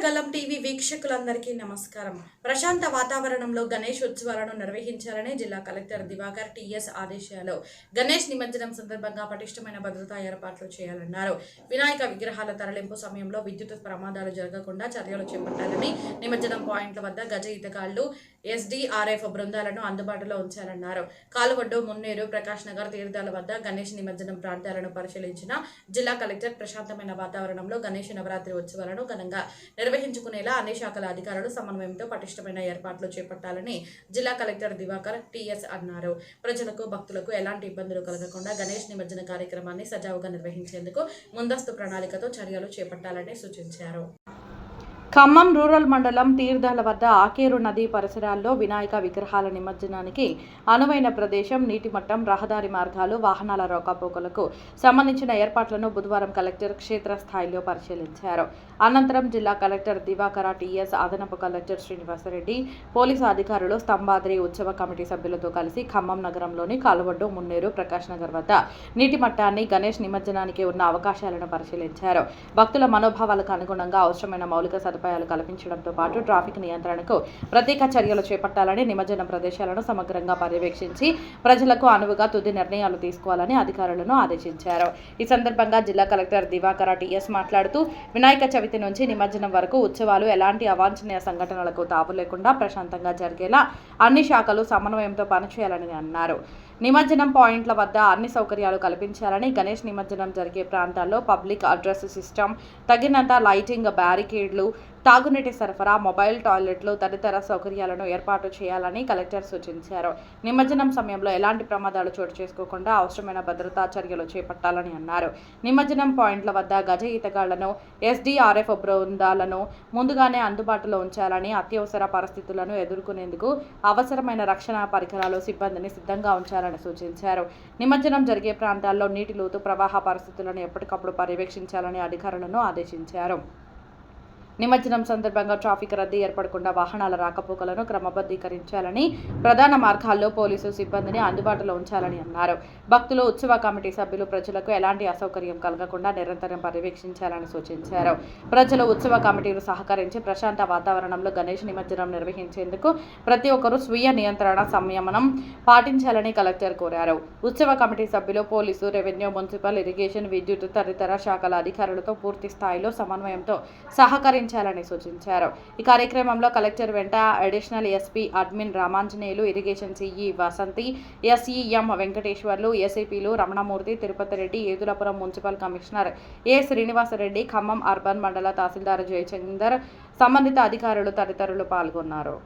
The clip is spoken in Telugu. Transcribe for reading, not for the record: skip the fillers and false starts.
గలం టీవీ వీక్షకులందరికీ నమస్కారం. ప్రశాంత వాతావరణంలో గణేష్ ఉత్సవాలను నిర్వహించాలని జిల్లా కలెక్టర్ దివాకర్ టీఎస్ ఆదేశాలు. గణేష్ నిమజ్జనం సందర్భంగా పటిష్టమైన భద్రతా ఏర్పాట్లు చేయాలన్నారు. వినాయక విగ్రహాల తరలింపు సమయంలో విద్యుత్ ప్రమాదాలు జరగకుండా చర్యలు చేపట్టాలని, నిమజ్జనం పాయింట్ల వద్ద గజ ఈతగాళ్లు, ఎస్డీఆర్ఎఫ్ బృందాలను అందుబాటులో ఉంచాలన్నారు. కాలువడ్డు, మున్నేరు, ప్రకాష్ నగర్ తీర్థాల వద్ద గణేష్ నిమజ్జనం ప్రాంతాలను పరిశీలించిన జిల్లా కలెక్టర్ ప్రశాంతమైన వాతావరణంలో గణేష్ నవరాత్రి ఉత్సవాలను ఘనంగా నిర్వహించుకునేలా అన్ని శాఖల అధికారులు సమన్వయంతో పటిష్టమైన ఏర్పాట్లు చేపట్టాలని జిల్లా కలెక్టర్ దివాకర్ టీఎస్ అన్నారు. ప్రజలకు, భక్తులకు ఎలాంటి ఇబ్బందులు కలగకుండా గణేష్ నిమజ్జన కార్యక్రమాన్ని సజావుగా నిర్వహించేందుకు ముందస్తు ప్రణాళికతో చర్యలు చేపట్టాలని సూచించారు. ఖమ్మం రూరల్ మండలం తీర్థాల వద్ద ఆకేరు నది పరిసరాల్లో వినాయక విగ్రహాల నిమజ్జనానికి అనువైన ప్రదేశం, నీటి మట్టం, రహదారి మార్గాలు, వాహనాల రాకపోకలకు సంబంధించిన ఏర్పాట్లను బుధవారం కలెక్టర్ క్షేత్రస్థాయిలో పరిశీలించారు. అనంతరం జిల్లా కలెక్టర్ దివాకర టీఎస్, అదనపు కలెక్టర్ శ్రీనివాసరెడ్డి, పోలీసు అధికారులు, స్తంభాద్రి ఉత్సవ కమిటీ సభ్యులతో కలిసి ఖమ్మం నగరంలోని కాలువడ్డు, మున్నేరు, ప్రకాష్ నగర్ వద్ద నీటి మట్టాన్ని, గణేష్ నిమజ్జనానికి ఉన్న అవకాశాలను పరిశీలించారు. భక్తుల మనోభావాలకు అనుగుణంగా అవసరమైన మౌలిక సదుపాయాలు కల్పించడంతో పాటు ట్రాఫిక్ నియంత్రణకు ప్రత్యేక చర్యలు చేపట్టాలని, నిమజ్జన ప్రదేశాలను సమగ్రంగా పర్యవేక్షించి ప్రజలకు అనువుగా తుది నిర్ణయాలు తీసుకోవాలని అధికారులను ఆదేశించారు. ఈ సందర్భంగా జిల్లా కలెక్టర్ దివాకర టీఎస్ మాట్లాడుతూ, వినాయక చవితి నుంచి నిమజ్జనం వరకు ఉత్సవాలు ఎలాంటి అవాంఛనీయ సంఘటనలకు తావు లేకుండా ప్రశాంతంగా జరిగేలా అన్ని శాఖలు సమన్వయంతో పనిచేయాలని అన్నారు. నిమజ్జనం పాయింట్ల వద్ద అన్ని సౌకర్యాలు కల్పించాలని, గణేష్ నిమజ్జనం జరిగే ప్రాంతాల్లో పబ్లిక్ అడ్రస్ సిస్టమ్, తగినంత లైటింగ్, బ్యారికేడ్లు, తాగునీటి సరఫరా, మొబైల్ టాయిలెట్లు తదితర సౌకర్యాలను ఏర్పాటు చేయాలని కలెక్టర్ సూచించారు. నిమజ్జనం సమయంలో ఎలాంటి ప్రమాదాలు చోటు చేసుకోకుండా అవసరమైన భద్రతా చర్యలు చేపట్టాలని అన్నారు. నిమజ్జనం పాయింట్ల వద్ద గజ ఈతగాళ్లను, ఎస్డీఆర్ఎఫ్ బృందాలను ముందుగానే అందుబాటులో ఉంచాలని, అత్యవసర పరిస్థితులను ఎదుర్కొనేందుకు అవసరమైన రక్షణ పరికరాలు, సిబ్బందిని సిద్ధంగా ఉంచాలని సూచించారు. నిమజ్జనం జరిగే ప్రాంతాల్లో నీటి లోతు, ప్రవాహ పరిస్థితులను ఎప్పటికప్పుడు పర్యవేక్షించాలని అధికారులను ఆదేశించారు. నిమజ్జనం సందర్భంగా ట్రాఫిక్ రద్దీ ఏర్పడకుండా వాహనాల రాకపోకలను క్రమబద్ధీకరించాలని, ప్రధాన మార్గాల్లో పోలీసు సిబ్బందిని అందుబాటులో ఉంచాలని అన్నారు. భక్తులు, ఉత్సవ కమిటీ సభ్యులు ప్రజలకు ఎలాంటి అసౌకర్యం కలగకుండా నిరంతరం పర్యవేక్షించాలని సూచించారు. ప్రజలు, ఉత్సవ కమిటీలు సహకరించి ప్రశాంత వాతావరణంలో గణేష్ నిమజ్జనం నిర్వహించేందుకు ప్రతి ఒక్కరూ స్వీయ నియంత్రణ, సంయమనం పాటించాలని కలెక్టర్ కోరారు. ఉత్సవ కమిటీ సభ్యులు, పోలీసు, రెవెన్యూ, మున్సిపల్, ఇరిగేషన్, విద్యుత్ తదితర శాఖల అధికారులతో పూర్తి స్థాయిలో సమన్వయంతో సహకరించాలని సూచించారు. ఈ కార్యక్రమంలో కలెక్టర్ వెంట additional SP admin Ramanjaneyulu, irrigation CE Vasanthi, S E M Venkateswarlu, ఏసీపీలు Ramanamurthy, Tirupati Reddy, Edulapuram municipal commissioner A Srinivasa Reddy, Khammam urban mandal tahsildar Jayachandar, సంబంధిత అధికారులు తదితరులు పాల్గొన్నారు.